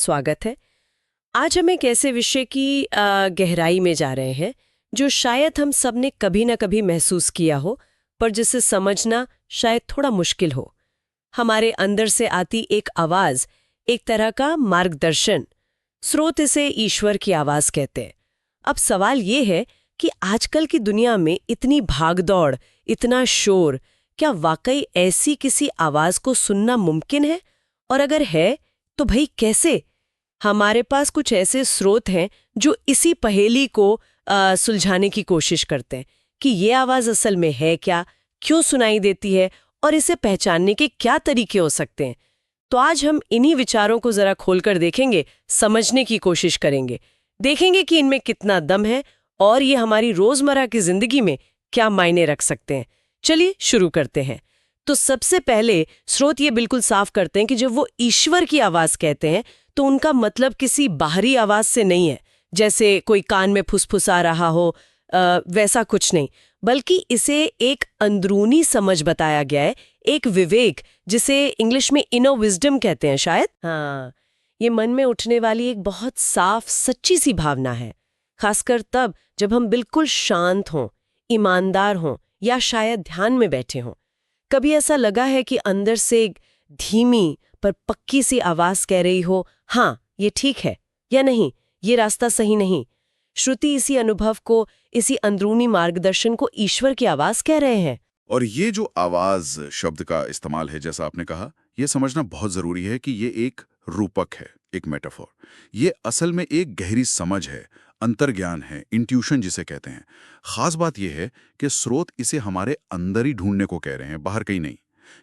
स्वागत है। आज हम एक ऐसे विषय की गहराई में जा रहे हैं जो शायद हम सब ने कभी ना कभी महसूस किया हो, पर जिसे समझना शायद थोड़ा मुश्किल हो। हमारे अंदर से आती एक आवाज, एक तरह का मार्गदर्शन। स्रोत इसे ईश्वर की आवाज कहते हैं। अब सवाल ये है कि आजकल की दुनिया में इतनी भागदौड़, इतना शोर, क्या वाकई ऐसी किसी आवाज को सुनना मुमकिन है? और अगर है तो भाई कैसे? हमारे पास कुछ ऐसे स्रोत हैं जो इसी पहेली को सुलझाने की कोशिश करते हैं कि ये आवाज असल में है क्या, क्यों सुनाई देती है और इसे पहचानने के क्या तरीके हो सकते हैं। तो आज हम इन्हीं विचारों को जरा खोलकर देखेंगे, समझने की कोशिश करेंगे, देखेंगे कि इनमें कितना दम है और ये हमारी रोजमर्रा की जिंदगी में क्या मायने रख सकते हैं। चलिए शुरू करते हैं। तो सबसे पहले स्रोत ये बिल्कुल साफ करते हैं कि जब वो ईश्वर की आवाज कहते हैं तो उनका मतलब किसी बाहरी आवाज से नहीं है, जैसे कोई कान में फुसफुसा रहा हो, वैसा कुछ नहीं, बल्कि इसे एक अंदरूनी समझ बताया गया है, एक विवेक, जिसे इंग्लिश में इनर विजडम कहते हैं शायद। हाँ, ये मन में उठने वाली एक बहुत साफ सच्ची सी भावना है, खासकर तब जब हम बिल्कुल शांत हों, ईमानदार हों या शायद ध्यान में बैठे हों। कभी ऐसा लगा है कि अंदर से एक धीमी पर पक्की सी आवाज कह रही हो, हाँ ये ठीक है, या नहीं ये रास्ता सही नहीं। श्रुति इसी अनुभव को, इसी अंदरूनी मार्गदर्शन को ईश्वर की आवाज कह रहे हैं। और ये जो आवाज शब्द का इस्तेमाल है, जैसा आपने कहा, ये समझना बहुत जरूरी है कि ये एक रूपक है, एक मेटाफोर। ये असल में एक गहरी समझ है, अंतर्ज्ञान है, इंट्यूशन जिसे कहते हैं। खास बात यह है कि स्रोत इसे हमारे अंदर ही ढूंढने को कह रहे हैं, बाहर कहीं नहीं।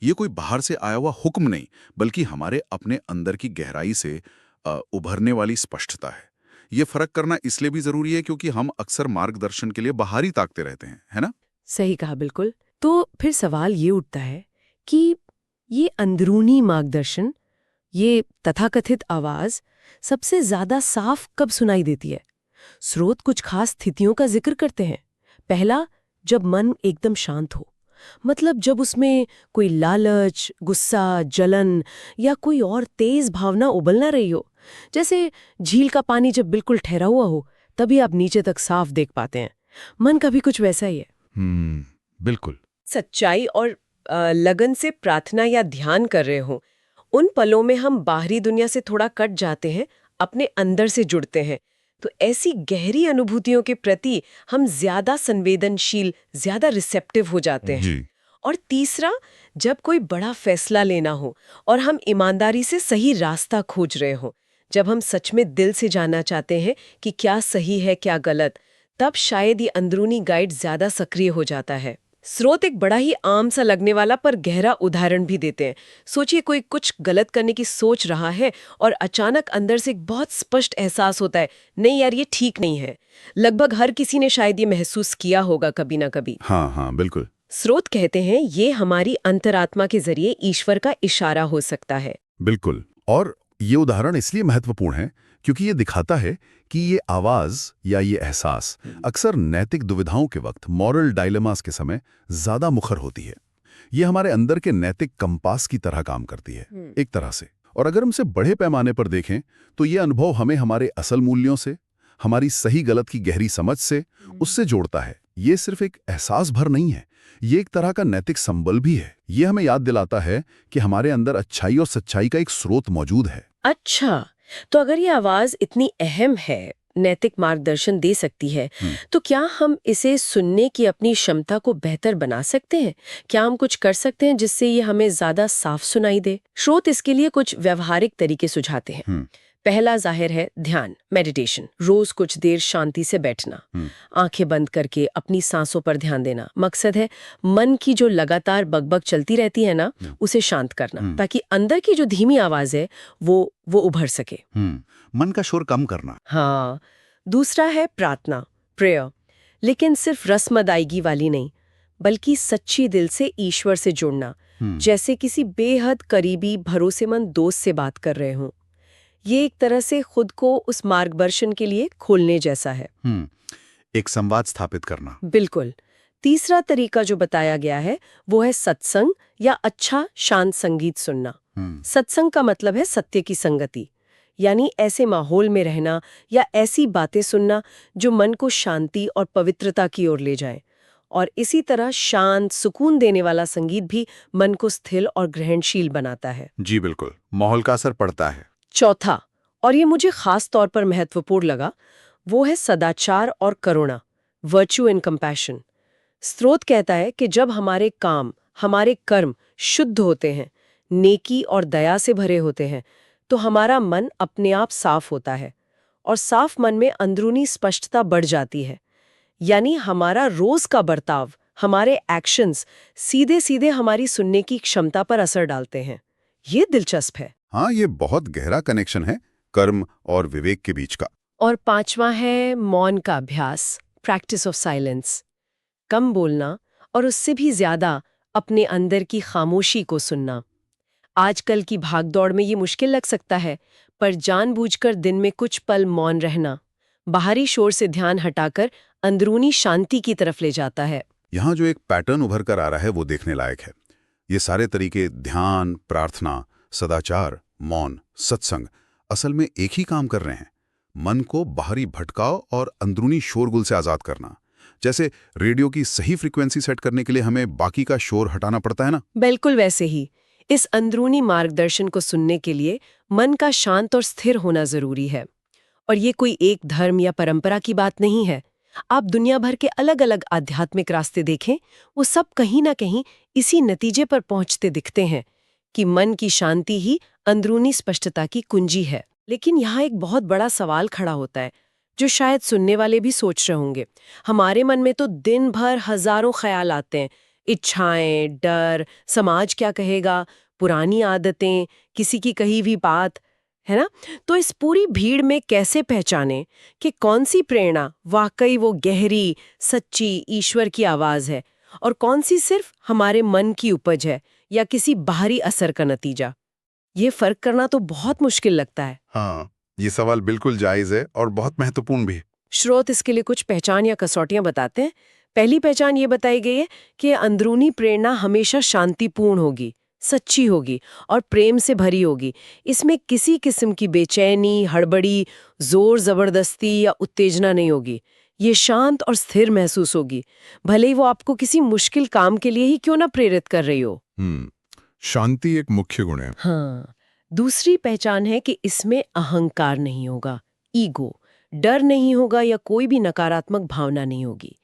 ये कोई बाहर से आया हुआ हुक्म नहीं, बल्कि हमारे अपने अंदर की गहराई से उभरने वाली स्पष्टता है। ये फर्क करना इसलिए भी जरूरी है क्योंकि हम अक्सर मार्गदर्शन के लिए बाहरी ताकते रहते हैं, है ना? सही कहा, बिल्कुल। तो फिर सवाल ये उठता है कि ये अंदरूनी मार्गदर्शन, ये तथाकथित आवाज सबसे ज्यादा साफ कब सुनाई देती है? स्रोत कुछ खास स्थितियों का जिक्र करते हैं। पहला, जब मन एकदम शांत हो, मतलब जब उसमें कोई लालच, गुस्सा, जलन या कोई और तेज भावना उबल ना रही हो। जैसे झील का पानी जब बिल्कुल ठहरा हुआ हो, तभी आप नीचे तक साफ देख पाते हैं। मन का भी कुछ वैसा ही है। बिल्कुल। सच्चाई और लगन से प्रार्थना या ध्यान कर रहे हो, उन पलों में हम बाहरी दुनिया से थोड़ा कट जाते हैं, अपने अंदर से जुड़ते हैं। तो ऐसी गहरी अनुभूतियों के प्रति हम ज्यादा संवेदनशील, ज्यादा रिसेप्टिव हो जाते हैं। जी। और तीसरा, जब कोई बड़ा फैसला लेना हो और हम ईमानदारी से सही रास्ता खोज रहे हो, जब हम सच में दिल से जानना चाहते हैं कि क्या सही है क्या गलत, तब शायद ये अंदरूनी गाइड ज्यादा सक्रिय हो जाता है। स्रोत एक बड़ा ही आम सा लगने वाला पर गहरा उदाहरण भी देते हैं। सोचिए, कोई कुछ गलत करने की सोच रहा है और अचानक अंदर से एक बहुत स्पष्ट एहसास होता है, नहीं यार ये ठीक नहीं है। लगभग हर किसी ने शायद ये महसूस किया होगा कभी ना कभी। हाँ हाँ, बिल्कुल। स्रोत कहते हैं ये हमारी अंतरात्मा के जरिए ईश्वर का इशारा हो सकता है। बिल्कुल। और ये उदाहरण इसलिए महत्वपूर्ण है क्योंकि ये दिखाता है कि ये आवाज या ये एहसास अक्सर नैतिक दुविधाओं के वक्त, मॉरल डायलेमास के समय ज्यादा मुखर होती है। ये हमारे अंदर के नैतिक कंपास की तरह काम करती है, एक तरह से। और अगर हम इसे बड़े पैमाने पर देखें तो ये अनुभव हमें हमारे असल मूल्यों से, हमारी सही गलत की गहरी समझ से, उससे जोड़ता है। ये सिर्फ एक एहसास भर नहीं है, ये एक तरह का नैतिक संबल भी है। ये हमें याद दिलाता है कि हमारे अंदर अच्छाई और सच्चाई का एक स्रोत मौजूद है। अच्छा, तो अगर ये आवाज इतनी अहम है, नैतिक मार्गदर्शन दे सकती है, तो क्या हम इसे सुनने की अपनी क्षमता को बेहतर बना सकते हैं? क्या हम कुछ कर सकते हैं जिससे ये हमें ज्यादा साफ सुनाई दे? स्रोत इसके लिए कुछ व्यवहारिक तरीके सुझाते हैं। पहला जाहिर है ध्यान, मेडिटेशन। रोज कुछ देर शांति से बैठना, आंखें बंद करके अपनी सांसों पर ध्यान देना। मकसद है मन की जो लगातार बकबक चलती रहती है ना, उसे शांत करना, ताकि अंदर की जो धीमी आवाज है वो उभर सके। मन का शोर कम करना। हाँ। दूसरा है प्रार्थना, प्रेयर, लेकिन सिर्फ रस्म अदायगी वाली नहीं, बल्कि सच्ची दिल से ईश्वर से जुड़ना, जैसे किसी बेहद करीबी भरोसेमंद दोस्त से बात कर रहे हों। ये एक तरह से खुद को उस मार्गदर्शन के लिए खोलने जैसा है। एक संवाद स्थापित करना। बिल्कुल। तीसरा तरीका जो बताया गया है वो है सत्संग या अच्छा शांत संगीत सुनना। सत्संग का मतलब है सत्य की संगति, यानी ऐसे माहौल में रहना या ऐसी बातें सुनना जो मन को शांति और पवित्रता की ओर ले जाए। और इसी तरह शांत, सुकून देने वाला संगीत भी मन को स्थिर और ग्रहणशील बनाता है। जी बिल्कुल, माहौल का असर पड़ता है। चौथा, और ये मुझे खास तौर पर महत्वपूर्ण लगा, वो है सदाचार और करुणा, वर्च्यू एंड कंपैशन। स्रोत कहता है कि जब हमारे काम, हमारे कर्म शुद्ध होते हैं, नेकी और दया से भरे होते हैं, तो हमारा मन अपने आप साफ होता है और साफ मन में अंदरूनी स्पष्टता बढ़ जाती है। यानी हमारा रोज का बर्ताव, हमारे एक्शंस सीधे सीधे हमारी सुनने की क्षमता पर असर डालते हैं। ये दिलचस्प है। हाँ, ये बहुत गहरा कनेक्शन है कर्म और विवेक के बीच का। और पांचवा है मौन का अभ्यास, प्रैक्टिस ऑफ साइलेंस। कम बोलना और उससे भी ज्यादा अपने अंदर की खामोशी को सुनना। आजकल की भागदौड़ में ये मुश्किल लग सकता है, पर जानबूझकर दिन में कुछ पल मौन रहना बाहरी शोर से ध्यान हटाकर अंदरूनी शांति की तरफ ले जाता है। यहाँ जो एक पैटर्न उभर कर आ रहा है वो देखने लायक है। ये सारे तरीके ध्यान, प्रार्थना, सदाचार, मौन, सत्संग असल में एक ही काम कर रहे हैं, मन को बाहरी भटकाव और अंदरूनी शोरगुल से आज़ाद करना। जैसे रेडियो की सही फ्रीक्वेंसी सेट करने के लिए हमें बाकी का शोर हटाना पड़ता है ना। बिल्कुल वैसे ही इस अंदरूनी मार्गदर्शन को सुनने के लिए मन का शांत और स्थिर होना जरूरी है। और ये कोई एक धर्म या परंपरा की बात नहीं है। आप दुनिया भर के अलग अलग आध्यात्मिक रास्ते देखें, वो सब कहीं ना कहीं इसी नतीजे पर पहुंचते दिखते हैं कि मन की शांति ही अंदरूनी स्पष्टता की कुंजी है। लेकिन यहाँ एक बहुत बड़ा सवाल खड़ा होता है, जो शायद सुनने वाले भी सोच रहे होंगे। हमारे मन में तो दिन भर हजारों ख्याल आते हैं, इच्छाएं, डर, समाज क्या कहेगा, पुरानी आदतें, किसी की कही हुई बात, है ना। तो इस पूरी भीड़ में कैसे पहचाने कि कौन सी प्रेरणा वाकई वो गहरी, सच्ची ईश्वर की आवाज है और कौन सी सिर्फ हमारे मन की उपज है या किसी बाहरी असर का नतीजा। ये फर्क करना तो बहुत मुश्किल लगता है। हाँ, ये सवाल बिल्कुल जायज है और बहुत महत्वपूर्ण भी। स्रोत इसके लिए कुछ पहचान या कसौटियां बताते हैं। पहली पहचान ये बताई गई है कि अंदरूनी प्रेरणा हमेशा शांतिपूर्ण होगी, सच्ची होगी और प्रेम से भरी होगी। इसमें किसी किस्म की बेचैनी, हड़बड़ी, जोर जबरदस्ती या उत्तेजना नहीं होगी। ये शांत और स्थिर महसूस होगी, भले ही वो आपको किसी मुश्किल काम के लिए ही क्यों ना प्रेरित कर रही हो। शांति एक मुख्य गुण है। हाँ, दूसरी पहचान है कि इसमें अहंकार नहीं होगा, ईगो, डर नहीं होगा या कोई भी नकारात्मक भावना नहीं होगी।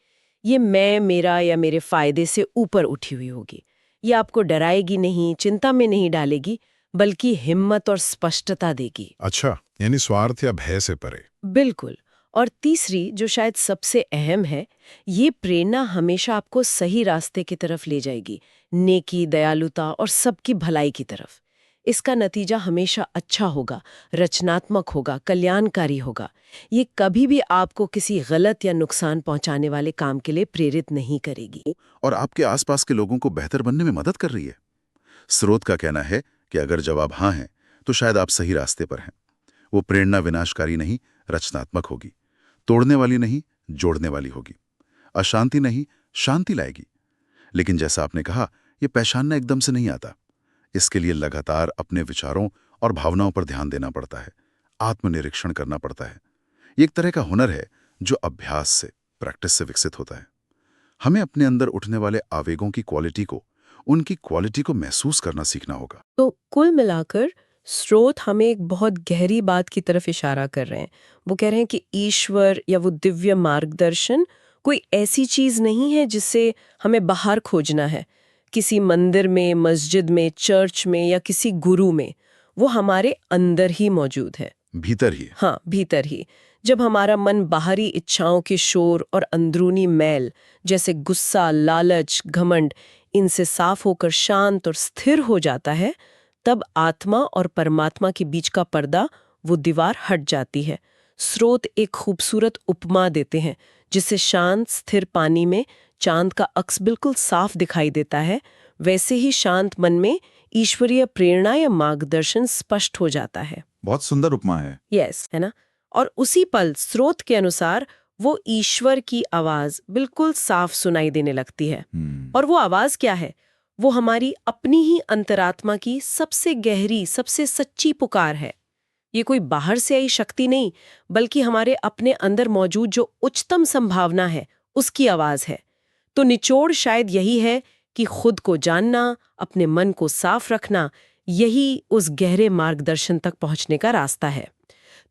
ये मैं, मेरा या मेरे फायदे से ऊपर उठी हुई होगी। ये आपको डराएगी नहीं, चिंता में नहीं डालेगी, बल्कि हिम्मत और स्पष्टता देगी। अच्छा, यानी स्वार्थ या भय से परे। बिल्कुल। और तीसरी, जो शायद सबसे अहम है, ये प्रेरणा हमेशा आपको सही रास्ते की तरफ ले जाएगी, नेकी, दयालुता और सबकी भलाई की तरफ। इसका नतीजा हमेशा अच्छा होगा, रचनात्मक होगा, कल्याणकारी होगा। ये कभी भी आपको किसी गलत या नुकसान पहुंचाने वाले काम के लिए प्रेरित नहीं करेगी। और आपके आसपास के लोगों को बेहतर बनने में मदद कर रही है। स्रोत का कहना है कि अगर जवाब हाँ है, तो शायद आप सही रास्ते पर हैं। वो प्रेरणा विनाशकारी नहीं, रचनात्मक होगी, तोड़ने वाली नहीं, जोड़ने वाली होगी, अशांति नहीं, शांति लाएगी। लेकिन जैसा आपने कहा, ये पहचानना एकदम से नहीं आता। इसके लिए लगातार अपने विचारों और भावनाओं पर ध्यान देना पड़ता है, आत्मनिरीक्षण करना पड़ता है। ये एक तरह का हुनर है जो अभ्यास से, प्रैक्टिस से विकसित होता है। हमें अपने अंदर उठने वाले आवेगों की क्वालिटी को, उनकी क्वालिटी को महसूस करना सीखना होगा। तो कुल मिलाकर स्रोत हमें एक बहुत गहरी बात की तरफ इशारा कर रहे हैं। वो कह रहे हैं कि ईश्वर या वो दिव्य मार्गदर्शन कोई ऐसी चीज नहीं है जिससे हमें बाहर खोजना है, किसी मंदिर में, मस्जिद में, चर्च में या किसी गुरु में। वो हमारे अंदर ही मौजूद है, भीतर ही। हाँ, भीतर ही। जब हमारा मन बाहरी इच्छाओं के शोर और अंदरूनी मैल जैसे गुस्सा, लालच, घमंड, इनसे साफ होकर शांत और स्थिर हो जाता है, तब आत्मा और परमात्मा के बीच का पर्दा, वो दीवार हट जाती है। स्रोत एक खूबसूरत उपमा देते हैं, जिससे शांत स्थिर पानी में चांद का अक्स बिल्कुल साफ दिखाई देता है, वैसे ही शांत मन में ईश्वरीय प्रेरणा या मार्गदर्शन स्पष्ट हो जाता है। बहुत सुंदर उपमा है। यस, है ना। और उसी पल स्रोत के अनुसार वो ईश्वर की आवाज बिल्कुल साफ सुनाई देने लगती है। और वो आवाज क्या है? वो हमारी अपनी ही अंतरात्मा की सबसे गहरी, सबसे सच्ची पुकार है, ये कोई बाहर से आई शक्ति नहीं, बल्कि हमारे अपने अंदर मौजूद जो उच्चतम संभावना है उसकी आवाज है। तो निचोड़ शायद यही है कि खुद को जानना, अपने मन को साफ रखना, यही उस गहरे मार्गदर्शन तक पहुंचने का रास्ता है।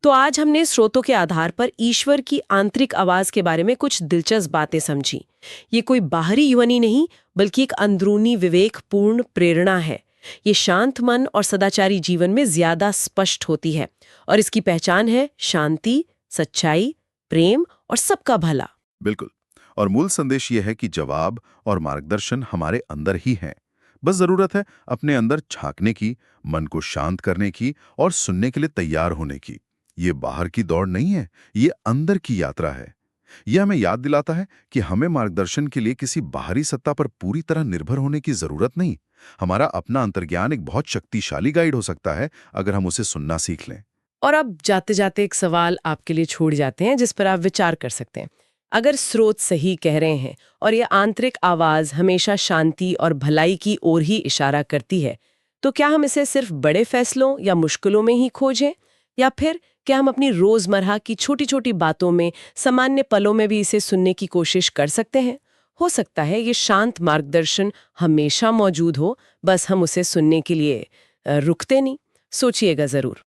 तो आज हमने स्रोतों के आधार पर ईश्वर की आंतरिक आवाज के बारे में कुछ दिलचस्प बातें समझी। ये कोई बाहरी ध्वनि नहीं, बल्कि एक अंदरूनी विवेकपूर्ण प्रेरणा है। ये शांत मन और सदाचारी जीवन में ज्यादा स्पष्ट होती है, और इसकी पहचान है शांति, सच्चाई, प्रेम और सबका भला। बिल्कुल। और मूल संदेश ये है कि जवाब और मार्गदर्शन हमारे अंदर ही है। बस जरूरत है अपने अंदर झांकने की, मन को शांत करने की और सुनने के लिए तैयार होने की। ये बाहर की दौड़ नहीं है, ये अंदर की यात्रा है। यह हमें याद दिलाता है कि हमें मार्गदर्शन के लिए किसी बाहरी सत्ता पर पूरी तरह निर्भर होने की जरूरत नहीं। हमारा अपना अंतर्ज्ञान एक बहुत शक्तिशाली गाइड हो सकता है अगर हम उसे सुनना सीख लें। और अब जाते जाते एक सवाल आपके लिए छोड़ जाते हैं जिस पर आप विचार कर सकते हैं। अगर स्रोत सही कह रहे हैं और ये आंतरिक आवाज हमेशा शांति और भलाई की ओर ही इशारा करती है, तो क्या हम इसे सिर्फ बड़े फैसलों या मुश्किलों में ही खोजें, या फिर क्या हम अपनी रोजमर्रा की छोटी छोटी बातों में, सामान्य पलों में भी इसे सुनने की कोशिश कर सकते हैं? हो सकता है ये शांत मार्गदर्शन हमेशा मौजूद हो, बस हम उसे सुनने के लिए रुकते नहीं। सोचिएगा जरूर।